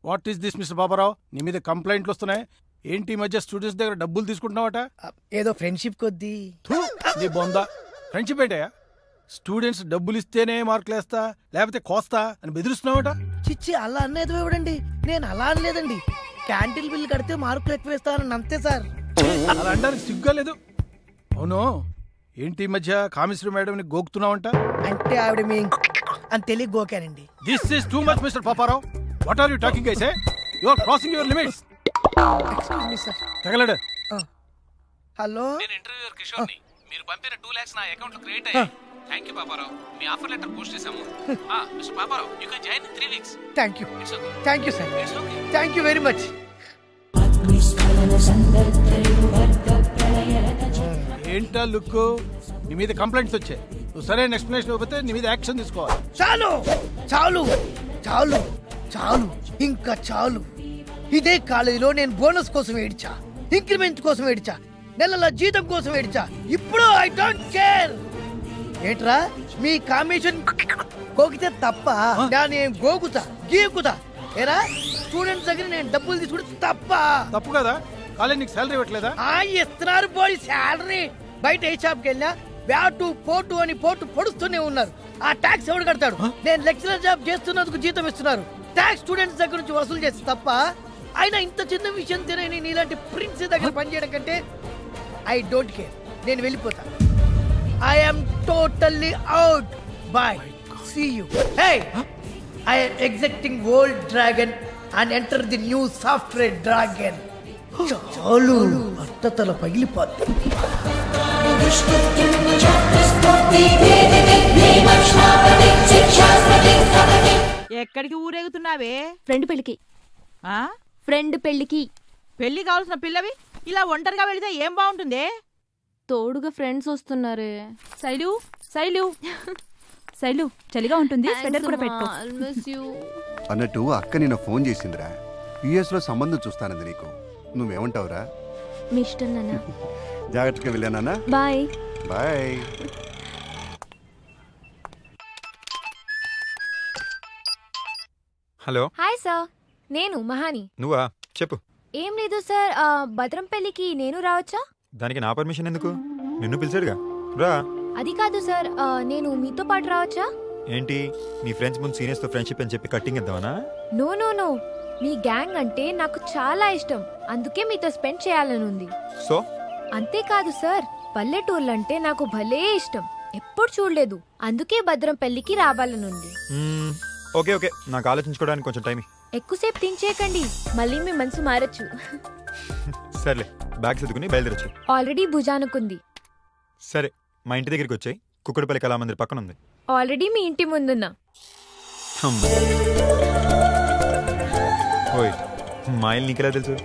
What is this mister Babarao? నీ మీద కంప్లైంట్లు వస్తున్నాయి. ఏంటి ఈ మధ్య స్టూడెంట్స్ దగ్గర డబ్బులు తీసుకుంటున్నావట? ఏదో ఫ్రెండ్షిప్ కొద్దీ. నీ బొందా ఫ్రెండ్షిప్ ఏంటయ్యా? స్టూడెంట్స్ డబ్బులు ఇస్తేనే మార్కులు వేస్తా లేకపోతే కోస్తా అని బెదిరిస్తున్నావట? చిచ్చి అలా అనేది ఇవ్వడండి. నేను అలా అనలేదండి. క్యాంటీన్ బిల్ కడితే మార్కులు ఎక్కువ వేస్తానని అంతే సార్. అలా అనడానికి సిగ్గా లేదు. అవును, ఏంటి ఈ మధ్య కామేశ్వరి మేడం ని గోకుతున్నావంట? అంటే ఆవిడ మీ అని తెలియ గోకానండి. This is too much mister Paparao. What are you talking? I say you are crossing your limits. Excuse me sir. తగలడు. హలో, నేను ఇంటర్వ్యూయర్ కిషోర్ ని. మీరు పంపిన 2 lakhs నా అకౌంట్ లో క్రియేట్ అయ్యాయి. థాంక్యూ పాపారావు. మీ ఆఫర్ లెటర్ పోస్ట్ చేశాము. Mister Paparao, you can join in 3 weeks. Thank you. It's okay. Thank you sir. It's okay. Thank you very much. ఏంటా లుక్? నీ మీద కంప్లైంట్స్ వచ్చాయి. నువ్వు సరైన ఎక్స్ప్లెనేషన్ ఇవ్వకపోతే నీ మీద యాక్షన్ తీసుకోవాలి. చాలు చాలు చాలు చాలు, ఇంకా చాలు. ఇదే కాలేజీలో నేను బోనస్ కోసం ఏడ్చా, ఇంక్రిమెంట్ కోసం ఏడ్చా, నెలల జీతం కోసం ఏడ్చా. ఇప్పుడు ఐ డోంట్ కేర్. ఏంట్రా మీ కమిషన్ గోకితే తప్ప? నేను గోకుతా గీకుతా. ఏరా స్టూడెంట్స్ దగ్గర నేను డబ్బులు తీసుకుంటే తప్ప? తప్పు కదా. కాలేజ్ నీకు శాలరీ ఇవ్వట్లేదా? ఇస్తున్నారు పోయి శాలరీ. బయట ఏ షాప్కి వెళ్ళినా బ్యాటు పోటు అని పోటు పొడుస్తూనే ఉన్నారు. ఆ ట్యాక్స్ ఎవడు కడతాడు? నేను లెక్చరర్ జాబ్ చేస్తున్నందుకు జీతం ఇస్తున్నారు. ట్యాక్స్ స్టూడెంట్స్ దగ్గర నుంచి వసూలు చేస్తే తప్ప? అయినా ఇంత చిన్న విషయం తినని నీలాంటి ప్రిన్స్ దగ్గర పనిచేయడం కంటే ఐ డోంట్ కేర్. నేను వెళ్ళిపోతా. I am totally out. Bye. See you. Hey, I am exiting old dragon and enter the new software dragon. చాలు, అట్టతల పగిలిపోద్ది. ఎక్కడికి ఊరేగుతున్నావే? ఫ్రెండ్ పెళ్ళికి. ఫ్రెండ్ పెళ్ళికి. పెళ్లి కావాల్సిన పిల్లవి ఇలా ఒంటరిగా వెళితే ఏం బాగుంటుంది? తోడుగా ఫ్రెండ్స్ వస్తున్నారే. శైలు శైలు శైలు, చలిగా ఉంటుంది, స్వెటర్ కూడా పెట్టుకో. అన్నట్టు అక్క నిన్న ఫోన్ చేసిందిరా. యుఎస్ లో సంబంధం చూస్తానంది నీకు. నువ్వేమంటావురా? మీ ఇష్టం నాన్న. జాగ్రత్తగా వెళ్ళానా? Bye bye. Hello. Hi sir, నేను మహాని. నువ్వా? చెప్పు. ఏం లేదు సార్, భద్రం పెళ్ళికి నేను రావచ్చా? దానికి నా పర్మిషన్ ఎందుకు? నిన్ను పిలిచాడుగా, రా. అది కాదు సార్, నేను మీతో పాటు రావచ్చా? ఏంటి నీ ఫ్రెండ్స్ ముందు సీనియర్స్ తో ఫ్రెండ్షిప్ అని చెప్పి కట్టింగ్ ఇద్దామనా? నో నో నో, మీ గ్యాంగ్ అంటే నాకు చాలా ఇష్టం. అందుకే మీతో స్పెండ్ చేయాలని ఉంది. సో అంతేకాదు సార్, పల్లెటూర్లంటే నాకు భలే ఇష్టం. ఎప్పుడు చూడలేదు, అందుకే భద్రం పెళ్లికి రావాలని ఉంది. ఓకే ఓకే, నాకు ఆలోచించుకోవడానికి కొంచెం టైం. ఎక్కువసేపు తించేయకండి, మళ్ళీ మీ మనసు మారచ్చు. సర్లే, బ్యాగ్ సర్దుకుని బయలుదేరచ్చు. ఆల్రెడీ భుజానుకుంది. సరే, మా ఇంటి దగ్గరికి వచ్చాయి. కుక్కడపల్లి కళామందిర్ పక్కన ఉంది. ఆల్రెడీ మీ ఇంటి ముందున్నా. ఓయ్, మా ఇల్లు నీకెలా తెలుసు?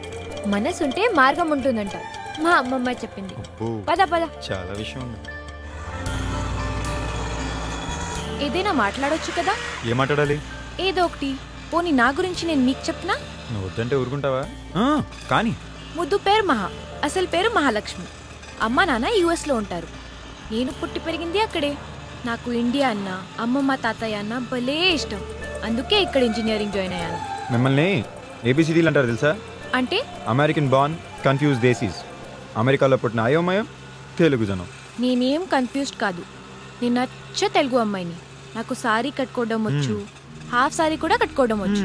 మనసుంటే మార్గం ఉంటుందంట, మా అమ్మమ్మ చెప్పింది. పద పద, చాలా విషయం ఉంది. ఏదైనా మాట్లాడొచ్చు కదా? ఏం మాట్లాడాలి? ఏదో ఒకటి. పోనీ నా గురించి నేను మీకు చెప్పనా? నువ్వు వద్దంటే ఊరుకుంటావా? కానీ ముద్దు పేరు మహా, అసలు పేరు మహాలక్ష్మి. అమ్మ నాన్న US లో ఉంటారు. నేను పుట్టి పెరిగింది అక్కడే. నాకు ఇండియా అన్న, అమ్మమ్మ తాతయ్య అన్న భలే ఇష్టం. అందుకే ఇక్కడ ఇంజనీరింగ్ జాయిన్ అయ్యాను. మిమ్మల్ని ABCDలు అంటారు తెలుసా? అంటే అమెరికన్ బార్న్ కన్ఫ్యూజ్ దేశీస్. అమెరికాలో పుట్టిన అయోమయం తెలుగు జనం. నేనేం కన్ఫ్యూజ్డ్ కాదు. నేను నచ్చ తెలుగు అమ్మాయిని. నాకు సారీ కట్టుకోవడం వచ్చు, హాఫ్ సారీ కూడా కట్టుకోవడం వచ్చు.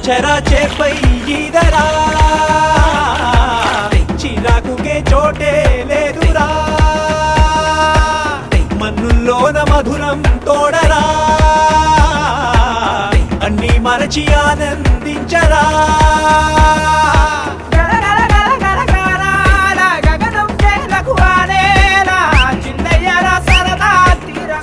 చరా చేపై ఈదరా, చిరాకుకే చోటే లేదురా, మన్నుల్లోన మధురం తోడరా, అన్నీ మరచి ఆనందించరా గగనం చేలకు ఆనేలా చిన్నయ్యరా సరదా తీరగా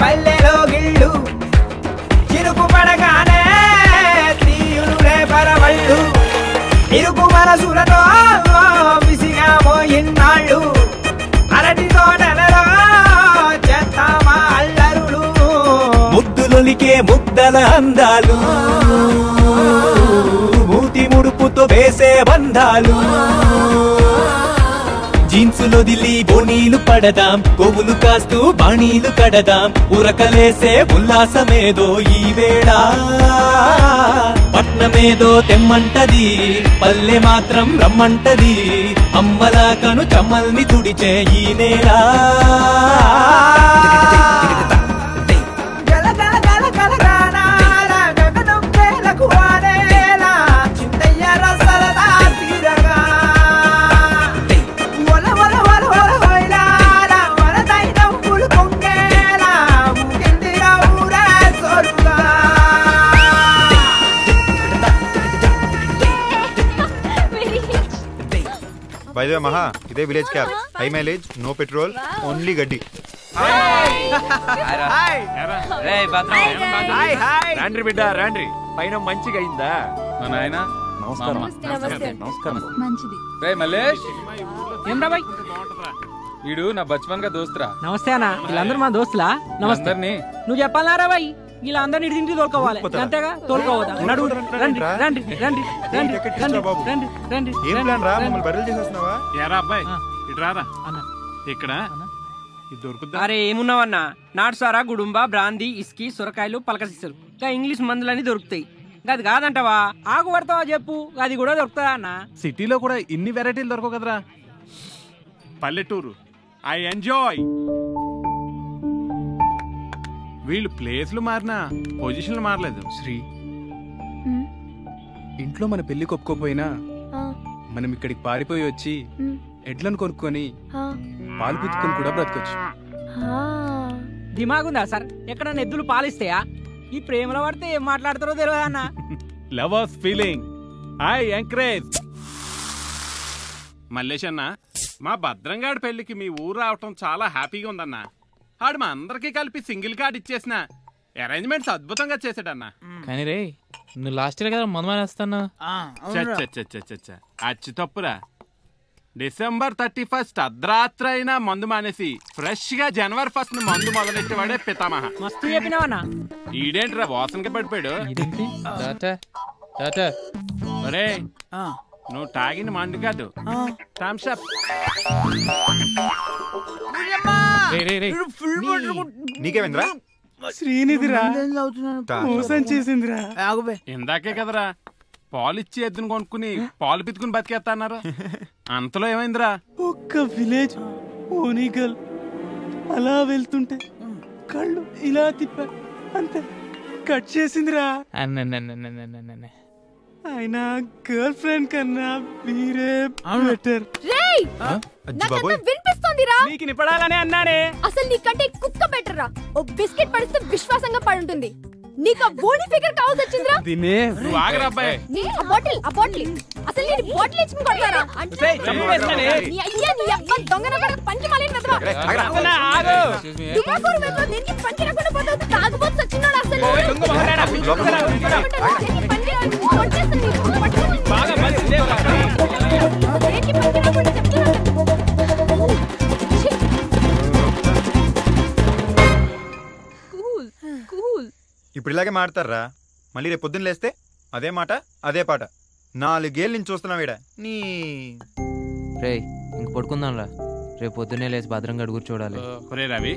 పల్లెలో గిళ్ళు చిరుకు పడగానే తీయునులే పరవళ్ళు ఇరుకు మనసులతో విసిగామో ఇన్నాళ్ళు అరటి తోటలలో చేస్తామా అల్లరులు ముద్దులొలికే ముద్దల అందాలు మూతి ముడుపుతో వేసే బంధాలు జీన్సులో దిల్లి బోనీలు పడదాం కొవ్వులు కాస్తూ బాణీలు కడదాం ఉరకలేసే ఉల్లాసమేదో ఈ వేళ పట్నమేదో తెమ్మంటది పల్లె మాత్రం రమ్మంటది అమ్మలాకను చమ్మల్ని తుడిచే ఈ నేల బై ద వే మహా, ఇదే village cab, high mileage, no petrol, only గడ్డి. రాండ్రి బిడ్డ రాండ్రి, పైన మంచిగా అయిందా మా నాయన? నమస్కారం. నమస్కారం. మంచిది. రే మల్లేష్, ఏం రా బాయ్, వీడు నా బచ్పన్ గా దోస్తురా. నమస్తే అన్న, వీళ్ళందరూ మా దోస్తులా? నమస్తే. నువ్వు చెప్పాలరా బాయ్, వీళ్ళందరినీ ఇంటికి తోలుకోవాలి అంతేగా? తోలుకోవద్దా? రండి రండి రండి రండి రండి రండి. ఏం ప్లాన్ రా, మమ్మల్ని బర్రెలు చేసేస్తున్నావా? ఏరా అబ్బాయి, ఇటు రారా. ఇక్కడ ఇది దొరుకుద్దా? అరే ఏమున్నావన్నా, నాటుసారా, గుడుంబ, బ్రాందీ, ఇస్కీ, సొరకాయలు, పలకసిస్తారు, ఇంకా ఇంగ్లీష్ మందులన్నీ దొరుకుతాయి. అది కాదంటావా? ఆకు పడతావా చెప్పు, అది కూడా దొరుకుతుందా అన్న? సిటీలో కూడా ఇన్ని వెరైటీలు దొరకవు కదరా. పల్లెటూరు ఐ ఎంజాయ్. వీళ్ళు ప్లేస్లు మారినా పొజిషన్లు మారలేదు. శ్రీ, ఇంట్లో మన పెళ్లి కొప్పుకోపోయినా మనం ఇక్కడికి పారిపోయి వచ్చి ఎడ్లను కొనుక్కొని పాలు పిచ్చుకొని కూడా బ్రతకొచ్చు. దిమాగుందా సార్? ఎక్కడన్నా ఎద్దులు పాలిస్తాయా? ఈ ప్రేమలో పడితే ఏం మాట్లాడతారో తెలియదా అన్న? Lovers feeling I encourage. Mallesh అన్న, మా భద్రంగాడి పెళ్లికి మీ ఊరు రావటం చాలా హ్యాపీగా ఉందన్నా. ఆడు మా అందరికి కలిపి సింగిల్ కార్డ్ ఇచ్చేసిన అరేంజ్మెంట్స్ అద్భుతంగా చేసాడన్నా. కానీ రే, నువ్వు లాస్ట్ ఇయర్ కదా మందు మానేస్తాను. అచ్చి తప్పురా. డిసెంబర్ 31 అర్ధరాత్రి అయినా మందు మానేసి ఫ్రెష్ గా జనవరి 1 మందు మొదలెట్టేవాడే పితామహ. మస్తు చెప్పినావన్నా. ఈడేంట్రా వాసనకి పడిపోయాడు? ఒరే, నువ్వు తాగిన మందు కాదు, థమ్సప్. నీకేమైందిరా? శ్రీనిధిరా మోసం చేసిందిరా. ఇందాకే కదరా పాలు ఇచ్చి ఎద్దును కొనుక్కుని పాలు పితుకుని బతికేస్తా అన్నారు. అంతలో ఏమైందిరా? ఒక్క విలేజ్ ఓనిగల్ అలా వెళ్తుంటే కళ్ళు ఇలా తిప్పా, అంతే కట్ చేసిందిరా. అయినా గర్ల్ ఫ్రెండ్ కన్నా మీరే బెటర్. వినిపిస్తోందిరా? నీకు నిపడాలనే అన్నానే. అసలు నీకంటే కుక్క బెటర్ రా. ఓ బిస్కెట్ పడిస్తే విశ్వాసంగా పడుంటుంది. నీకు ఆ బోడీ ఫిగర్ కావాల్సి వచ్చిందిరా. దినే నువ్వు ఆగరా అబ్బాయి. నీ ఆ బాటిల్ అసలు నేను బాటిల్ ఇచ్చి కొడతారా? సే చంపేస్తానే. నీ అయ్యా నీ అబ్బ దొంగన పడ పంచమాలేని వెదవా. ఆగరా ఆగు. దుబాకూరు వెదవ దీనికి పంచి రాకుండా పోతావు. తాగుబోతు సచ్చినోడు అసలు. ఓయ్ దొంగ మగడా పిచ్చుకరా. పంచి కొట్టేస్తాను. బాగా మంచి దేవరా. ఏంటి పంచి రాకుండా చెప్తున్నా? ఇప్పుడు ఇలాగే మాడతారా? మళ్ళీ రేపు పొద్దున్న లేస్తే అదే మాట అదే పాట. 4 ఏళ్ళ నుంచి చూస్తున్నావు ఈడ. నీ రే ఇంక పడుకుందాంరా. రేపు పొద్దున్నే లేచి భద్రంగా కూర్చోడాలి. ఒరే రవి,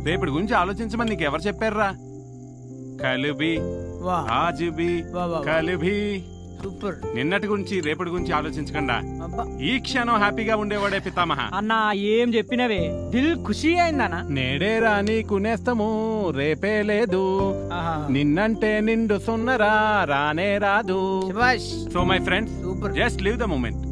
రేపటి గురించి ఆలోచించమని నీకు ఎవరు చెప్పారా? కలుబి ఆజుబి కలుబి. సూపర్. నిన్నటి గురించి రేపటి గురించి ఆలోచించకుండా ఈ క్షణం హ్యాపీగా ఉండేవాడే పితామహ. అన్నా ఏం చెప్పినవే, దిల్ ఖుషి అయిందన్నా. నేడే రాని కునేస్తము రేపే లేదు, నిన్నంటే నిండు సున్నరా రానే రాదు. So my friends, just live the moment.